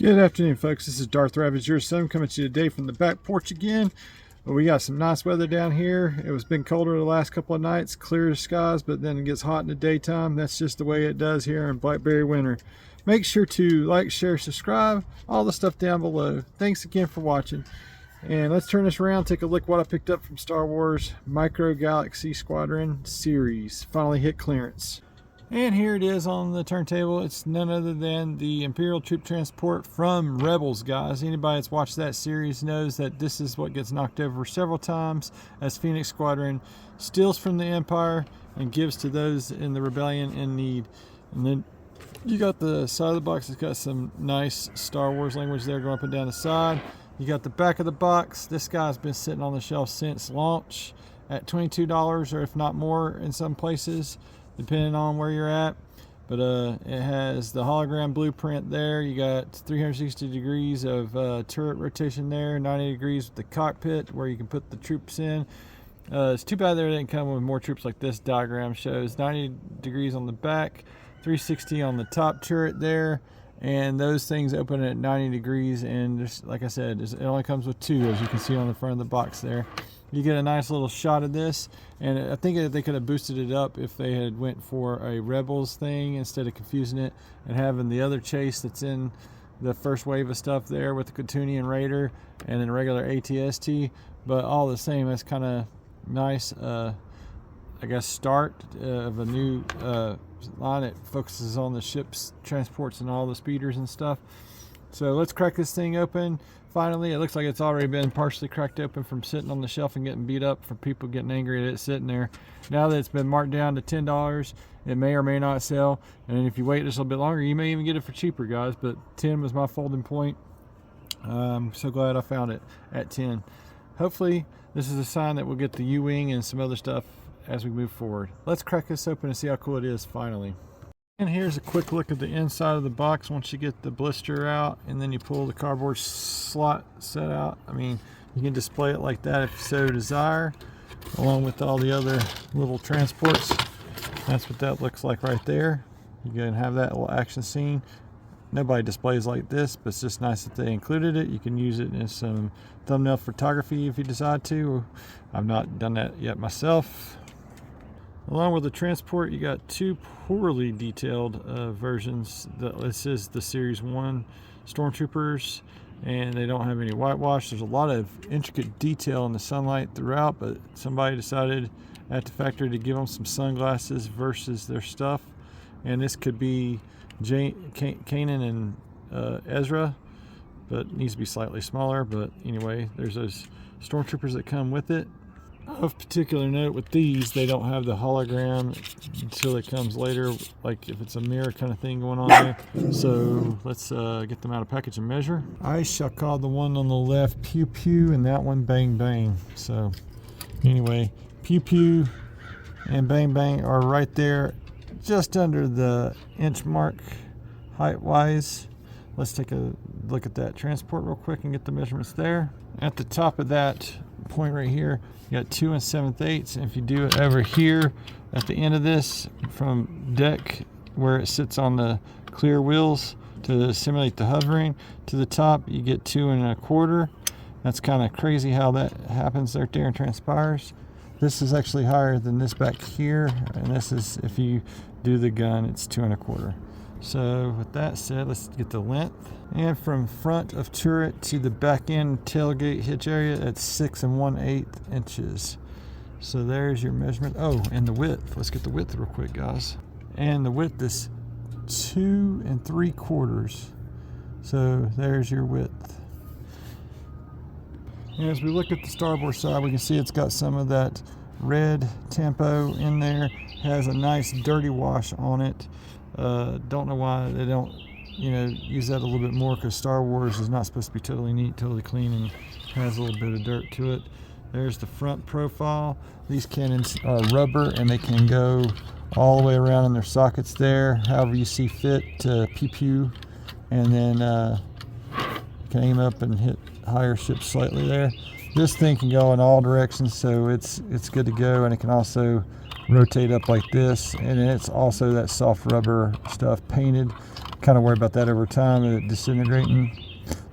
Good afternoon, folks. This is Darth Ravage, your son, coming to you today from the back porch again. We got some nice weather down here. It was been colder the last couple of nights, clear skies, but then it gets hot in the daytime. That's just the way it does here in Blackberry winter. Make sure to like, share, subscribe, all the stuff down below. Thanks again for watching. And let's turn this around, take a look at what I picked up from Star Wars Micro Galaxy Squadron series. Finally hit clearance. And here it is on the turntable. It's none other than the Imperial troop transport from Rebels, guys. Anybody that's watched that series knows that this is what gets knocked over several times as Phoenix Squadron steals from the Empire and gives to those in the rebellion in need. And then you got the side of the box that's got some nice Star Wars language there going up and down the side. You got the back of the box. This guy's been sitting on the shelf since launch at $22 or if not more in some places, depending on where you're at. But it has the hologram blueprint there. You got 360 degrees of turret rotation there, 90 degrees with the cockpit where you can put the troops in. It's too bad they didn't come with more troops like this diagram shows. 90 degrees on the back, 360 on the top turret there, and those things open at 90 degrees. And just like I said, it only comes with two, as you can see on the front of the box there. You get a nice little shot of this, and I think that they could have boosted it up if they had went for a Rebels thing instead of confusing it and having the other chase that's in the first wave of stuff there with the Katunian Raider and then regular ATST. But all the same, that's kind of nice, I guess, start of a new line that focuses on the ships, transports, and all the speeders and stuff. So let's crack this thing open. Finally, it looks like it's already been partially cracked open from sitting on the shelf and getting beat up from people getting angry at it sitting there. Now that it's been marked down to $10, it may or may not sell. And if you wait just a little bit longer, you may even get it for cheaper, guys. But 10 was my folding point. I'm so glad I found it at 10. Hopefully, this is a sign that we'll get the U-Wing and some other stuff as we move forward. Let's crack this open and see how cool it is finally. And here's a quick look at the inside of the box once you get the blister out and then you pull the cardboard slot set out. I mean, you can display it like that if you so desire, along with all the other little transports. That's what that looks like right there. You can have that little action scene. Nobody displays like this, but it's just nice that they included it. You can use it in some thumbnail photography if you decide to. I've not done that yet myself. Along with the transport, you got two poorly detailed versions. This is the Series 1 Stormtroopers, and they don't have any whitewash. There's a lot of intricate detail in the sunlight throughout, but somebody decided at the factory to give them some sunglasses versus their stuff. And this could be Kanan and Ezra, but it needs to be slightly smaller. But anyway, there's those Stormtroopers that come with it. Of particular note with these, they don't have the hologram until it comes later, like if it's a mirror kind of thing going on there. So let's get them out of package and measure. I shall call the one on the left Pew Pew and that one Bang Bang. So anyway, Pew Pew and Bang Bang are right there just under the inch mark height wise. Let's take a look at that transport real quick and get the measurements there. At the top of that point right here, you got 2 7/8. And if you do it over here at the end of this, from deck where it sits on the clear wheels to simulate the hovering to the top, you get 2 1/4. That's kind of crazy how that happens right there and transpires. This is actually higher than this back here, and this is, if you do the gun, it's 2 1/4. So with that said, let's get the length. And from front of turret to the back end tailgate hitch area, it's 6 1/8 inches. So there's your measurement. Oh, and the width. Let's get the width real quick, guys. And the width is 2 3/4. So there's your width. And as we look at the starboard side, we can see it's got some of that red tempo in there. Has a nice dirty wash on it. Don't know why they don't, use that a little bit more, because Star Wars is not supposed to be totally neat, totally clean, and has a little bit of dirt to it. There's the front profile. These cannons are rubber, and they can go all the way around in their sockets there, however you see fit to pew pew, and then you can aim up and hit higher ships slightly there. This thing can go in all directions, so it's good to go, and it can also rotate up like this, and it's also that soft rubber stuff painted. Kind of worry about that over time, it disintegrating.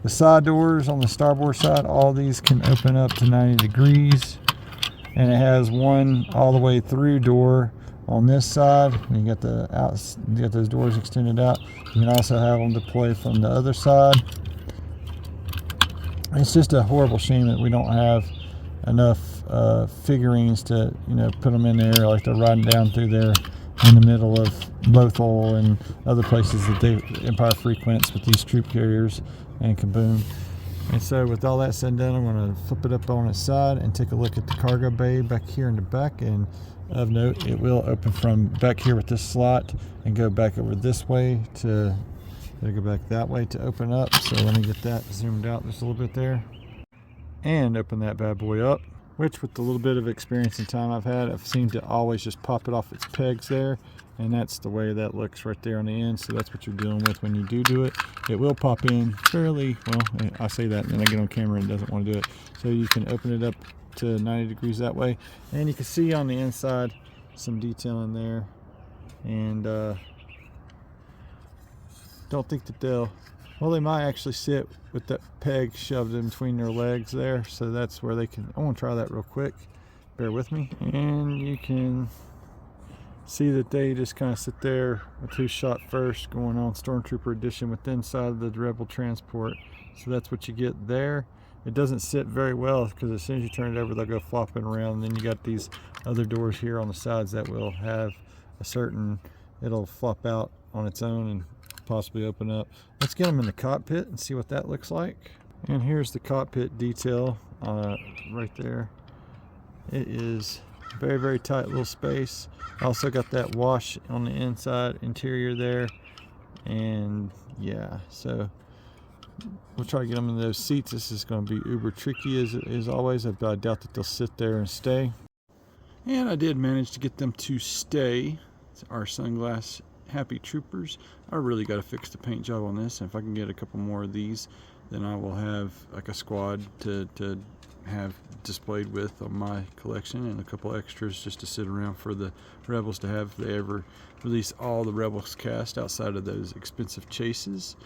The side doors on the starboard side, all these can open up to 90 degrees, and it has one all the way through door on this side. And you got you got those doors extended out. You can also have them deploy from the other side. It's just a horrible shame that we don't have enough figurines to, put them in there, like they're riding down through there in the middle of Lothal and other places that the Empire frequents with these troop carriers and Kaboom. And so with all that said and done, I'm going to flip it up on its side and take a look at the cargo bay back here in the back. And of note, it will open from back here with this slot and go back over this way to go back that way to open up. So let me get that zoomed out just a little bit there and open that bad boy up, which with the little bit of experience and time I've had, I've seemed to always just pop it off its pegs there, and that's the way that looks right there on the end. So that's what you're dealing with when you do it. It will pop in fairly well. I say that and then I get on camera and it doesn't want to do it. So you can open it up to 90 degrees that way, and you can see on the inside some detail in there. And don't think that they might actually sit with that peg shoved in between their legs there, so that's where they can. I want to try that real quick, bear with me. And you can see that they just kind of sit there with who's shot first going on Stormtrooper edition with the inside of the Rebel transport. So that's what you get there. It doesn't sit very well because as soon as you turn it over, they'll go flopping around. And then you got these other doors here on the sides that will have it'll flop out on its own and possibly open up. Let's get them in the cockpit and see what that looks like. And here's the cockpit detail right there. It is very, very tight little space. Also got that wash on the inside interior there. And yeah, so we'll try to get them in those seats. This is going to be uber tricky as always, but I doubt that they'll sit there and stay. And I did manage to get them to stay. It's our sunglass happy troopers. I really got to fix the paint job on this, and if I can get a couple more of these, then I will have like a squad to have displayed with on my collection, and a couple extras just to sit around for the Rebels to have if they ever release all the Rebels cast outside of those expensive chases.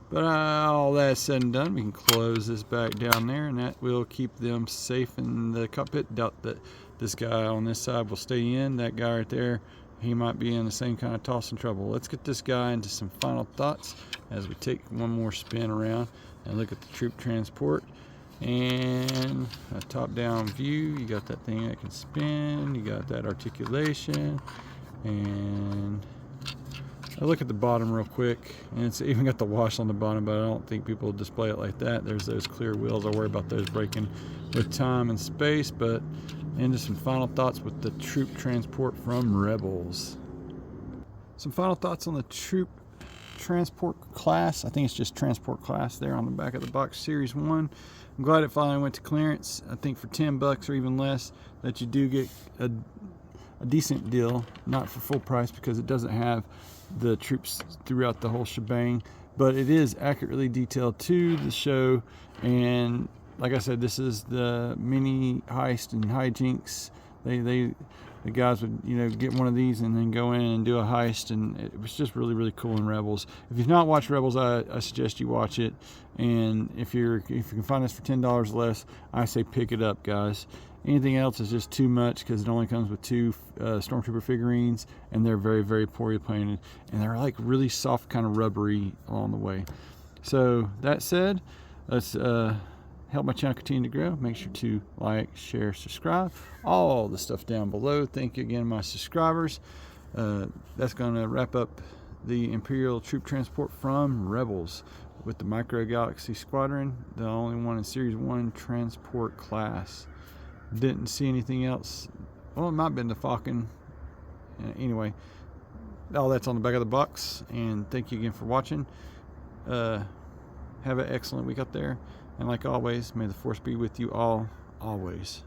But all that said and done, we can close this back down there, and that will keep them safe in the cockpit. Doubt that this guy on this side will stay in. That guy right there, he might be in the same kind of toss and trouble. Let's get this guy into some final thoughts as we take one more spin around and look at the troop transport. And a top-down view, you got that thing that can spin, you got that articulation, and I look at the bottom real quick, and it's even got the wash on the bottom, but I don't think people display it like that. There's those clear wheels. I worry about those breaking with time and space. But into some final thoughts with the troop transport from Rebels. Some final thoughts on the troop transport class. I think it's just transport class there on the back of the box, Series 1. I'm glad it finally went to clearance. I think for $10 or even less that you do get a decent deal, not for full price because it doesn't have the troops throughout the whole shebang, but it is accurately detailed to the show. And like I said, this is the mini heist and hijinks. The guys would get one of these and then go in and do a heist, and it was just really, really cool in Rebels. If you've not watched Rebels, I suggest you watch it. And if you can find this for $10 less, I say pick it up, guys. Anything else is just too much because it only comes with 2 Stormtrooper figurines, and they're very, very poorly painted, and they're like really soft, kind of rubbery along the way. So that said, let's help my channel continue to grow. Make sure to like, share, subscribe, all the stuff down below. Thank you again, my subscribers. That's going to wrap up the Imperial troop transport from Rebels with the Micro Galaxy Squadron, the only one in Series 1 transport class. Didn't see anything else. Well, it might have been the Falcon. Anyway, all that's on the back of the box, and thank you again for watching. Have an excellent week out there, and like always, may the Force be with you all, always.